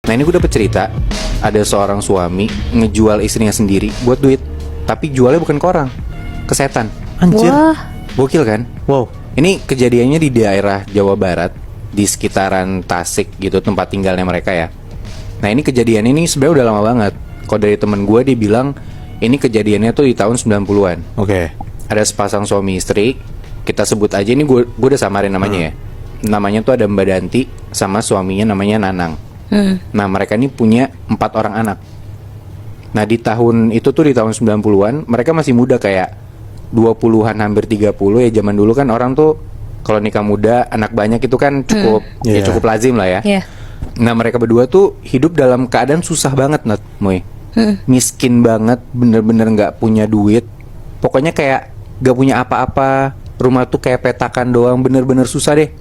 Nah ini gue dapet cerita, ada seorang suami ngejual istrinya sendiri buat duit, tapi jualnya bukan ke orang, ke setan. Anjir. Wah. Gokil kan? Wow. Ini kejadiannya di daerah Jawa Barat, di sekitaran Tasik gitu, tempat tinggalnya mereka ya. Nah ini kejadian ini sebenarnya udah lama banget. Kalau dari temen gue dia bilang ini kejadiannya tuh di tahun 90-an. Oke. Ada sepasang suami istri, kita sebut aja ini gue udah samarin namanya ya. Namanya tuh ada Mbak Danti sama suaminya namanya Nanang. Nah mereka ini punya 4 orang anak. Nah di tahun itu tuh di tahun 90-an mereka masih muda kayak 20-an hampir 30 ya. Zaman dulu kan orang tuh kalau nikah muda anak banyak itu kan cukup ya Yeah. cukup lazim lah ya. Iya. Nah mereka berdua tuh hidup dalam keadaan susah banget Nat, Moy. Miskin banget, bener-bener gak punya duit. Pokoknya kayak gak punya apa-apa. Rumah tuh kayak petakan doang, bener-bener susah deh.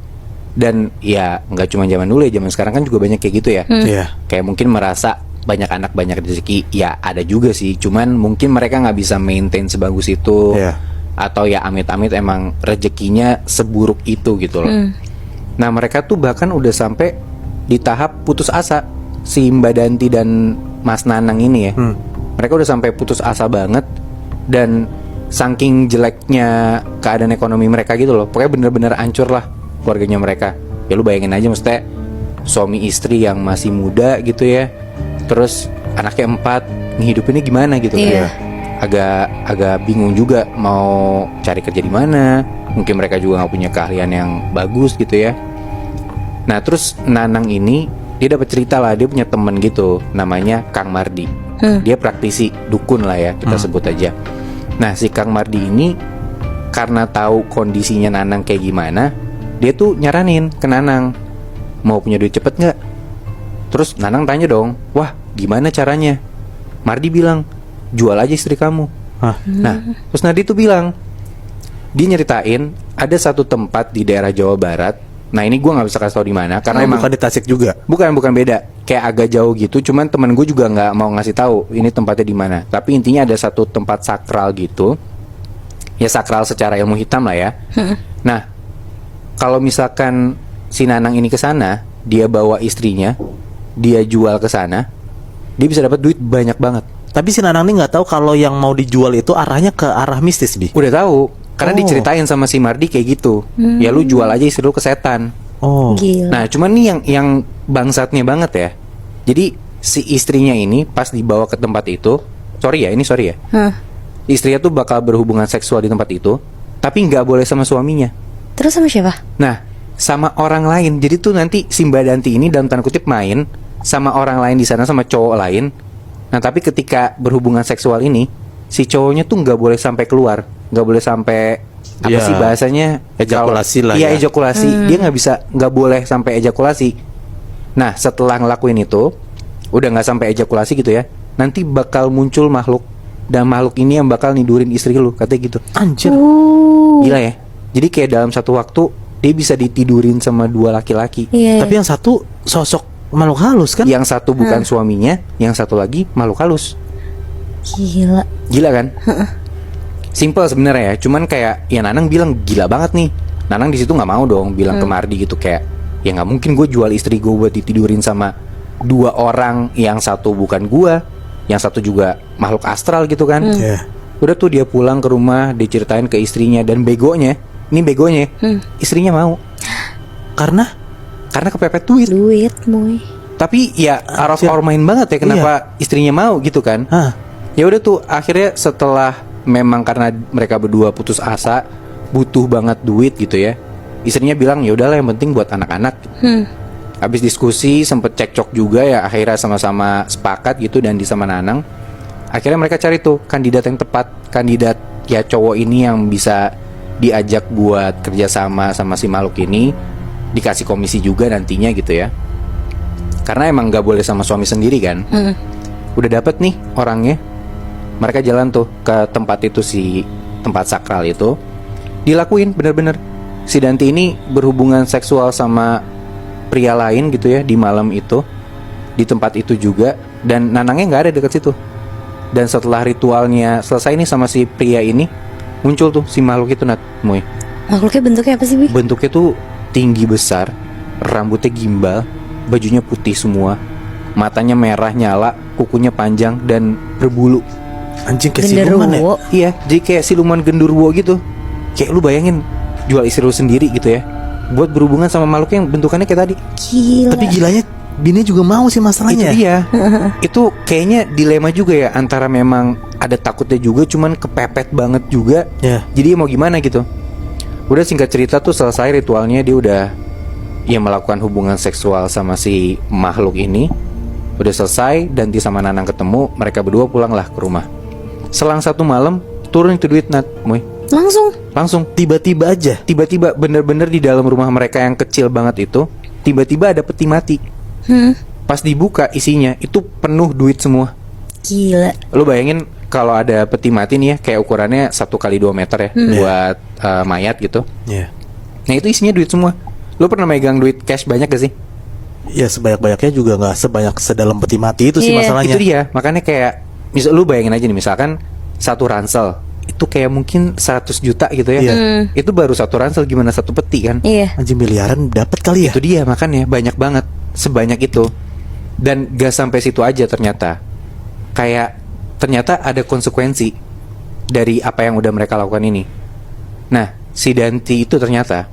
Dan ya nggak cuma zaman dulu ya, zaman sekarang kan juga banyak kayak gitu ya. Iya. Kayak mungkin merasa banyak anak banyak rezeki, ya ada juga sih. Cuman mungkin mereka nggak bisa maintain sebagus itu. Iya. Atau ya amit-amit emang rezekinya seburuk itu gitu loh. Nah mereka tuh bahkan udah sampai di tahap putus asa. Si Mbak Danti dan Mas Nanang ini ya, mereka udah sampai putus asa banget. Dan saking jeleknya keadaan ekonomi mereka gitu loh, pokoknya bener-bener hancur lah keluarganya mereka. Ya lu bayangin aja, maksudnya suami istri yang masih muda gitu ya, terus anaknya 4, ngehidupinnya gimana gitu kan Iya. ya. Agak bingung juga mau cari kerja di mana. Mungkin mereka juga nggak punya keahlian yang bagus gitu ya. Nah terus Nanang ini dia dapat cerita lah, dia punya temen gitu namanya Kang Mardi. Dia praktisi dukun lah ya, kita sebut aja. Nah si Kang Mardi ini karena tahu kondisinya Nanang kayak gimana, dia tuh nyaranin ke Nanang, mau punya duit cepet nggak? Terus Nanang tanya dong, wah gimana caranya? Mardi bilang, jual aja istri kamu. Hah? Nah terus Nadi tuh bilang, dia nyeritain ada satu tempat di daerah Jawa Barat. Nah ini gue nggak bisa kasih tau di mana karena emang Bukan di Tasik juga. bukan beda, kayak agak jauh gitu. Cuman temen gue juga nggak mau ngasih tahu ini tempatnya di mana. Tapi intinya ada satu tempat sakral gitu, ya sakral secara ilmu hitam lah ya. Nah kalau misalkan si Nanang ini ke sana, dia bawa istrinya, dia jual ke sana, dia bisa dapat duit banyak banget. Tapi si Nanang ini nggak tahu kalau yang mau dijual itu arahnya ke arah mistis, Bi. Udah tahu, karena Oh. diceritain sama si Mardi kayak gitu. Ya lu jual aja istri lu ke setan. Oh. Gila. Nah cuman nih yang bangsatnya banget ya. Jadi si istrinya ini pas dibawa ke tempat itu, sorry ya, istrinya tuh bakal berhubungan seksual di tempat itu, tapi nggak boleh sama suaminya. Terus sama siapa? Nah sama orang lain. Jadi tuh nanti si Mbak Danti ini dalam tanda kutip main sama orang lain di sana, sama cowok lain. Nah tapi ketika berhubungan seksual ini, si cowoknya tuh nggak boleh sampai keluar, nggak boleh sampai apa Ya, sih bahasanya, ejakulasi lah iya ya. ejakulasi. Dia nggak boleh sampai ejakulasi. Nah setelah ngelakuin itu, udah nggak sampai ejakulasi gitu ya, nanti bakal muncul makhluk, dan makhluk ini yang bakal nidurin istri lu, katanya gitu. Anjir. Gila ya. Jadi kayak dalam satu waktu dia bisa ditidurin sama 2 laki-laki. Iya. Tapi yang satu sosok makhluk halus kan? Yang satu bukan suaminya, yang satu lagi makhluk halus. Gila. Gila kan? Simple sebenarnya ya, cuman kayak ya Nanang bilang gila banget nih. Nanang di situ nggak mau dong bilang ke Mardi gitu, kayak ya nggak mungkin gue jual istri gue buat ditidurin sama 2 orang, yang satu bukan gue, yang satu juga makhluk astral gitu kan. Iya. Udah tuh dia pulang ke rumah, diceritain ke istrinya, dan begonya, istrinya mau. Karena Karena kepepet duit. Duit, Moy. Tapi ya out of Anjir. our mind banget ya, kenapa istrinya mau gitu kan. Hah. Ya udah tuh akhirnya setelah memang karena mereka berdua putus asa, butuh banget duit gitu ya, istrinya bilang ya udahlah yang penting buat anak-anak. Habis diskusi sempet cekcok juga ya, akhirnya sama-sama sepakat gitu, dan di sama Nanang akhirnya mereka cari tuh kandidat yang tepat, kandidat ya cowok ini yang bisa diajak buat kerjasama sama si makhluk ini, dikasih komisi juga nantinya gitu ya, karena emang nggak boleh sama suami sendiri kan. Udah dapet nih orangnya, mereka jalan tuh ke tempat itu, si tempat sakral itu, dilakuin bener-bener. Si Danti ini berhubungan seksual sama pria lain gitu ya di malam itu, di tempat itu juga, dan Nanangnya nggak ada deket situ. Dan setelah ritualnya selesai nih sama si pria ini, muncul tuh si makhluk itu, Nat, Moy. Makhluknya bentuknya apa sih, Bi? Bentuknya tuh tinggi besar, rambutnya gimbal, bajunya putih semua, Matanya merah nyala, kukunya panjang dan berbulu. Anjing kayak siluman ya. Genderuwo. Iya, jadi kayak siluman genderuwo gitu. Kayak lu bayangin jual istri lu sendiri gitu ya, buat berhubungan sama makhluk yang bentukannya kayak tadi. Gila. Tapi gilanya bini juga mau sih masalahnya. Itu dia. Itu kayaknya dilema juga ya, antara memang ada takutnya juga, cuman kepepet banget juga. Ya. Jadi mau gimana gitu. Udah singkat cerita tuh selesai ritualnya, dia udah melakukan hubungan seksual sama si makhluk ini. Udah selesai, Danti sama Nanang ketemu, mereka berdua pulanglah ke rumah. Selang 1 malam turun itu duit Nat, Moy. Langsung Tiba-tiba aja. tiba-tiba bener-bener di dalam rumah mereka yang kecil banget itu, tiba-tiba ada peti mati. Pas dibuka isinya itu penuh duit semua. Gila. Lu bayangin kalau ada peti mati nih ya, kayak ukurannya 1x2 meter ya, buat mayat gitu. Ya. Nah itu isinya duit semua. Lu pernah megang duit cash banyak gak sih? Ya sebanyak-banyaknya juga nggak sebanyak sedalam peti mati itu sih Iya. masalahnya. Itu dia, makanya kayak lu bayangin aja nih, misalkan satu ransel itu kayak mungkin 100 juta gitu ya. Iya. Itu baru satu ransel, gimana satu peti kan? Iya. Anjing miliaran dapat kali ya. Itu dia, makanya banyak banget, sebanyak itu. Dan gak sampai situ aja ternyata. Kayak ternyata ada konsekuensi dari apa yang udah mereka lakukan ini. Nah, si Danti itu ternyata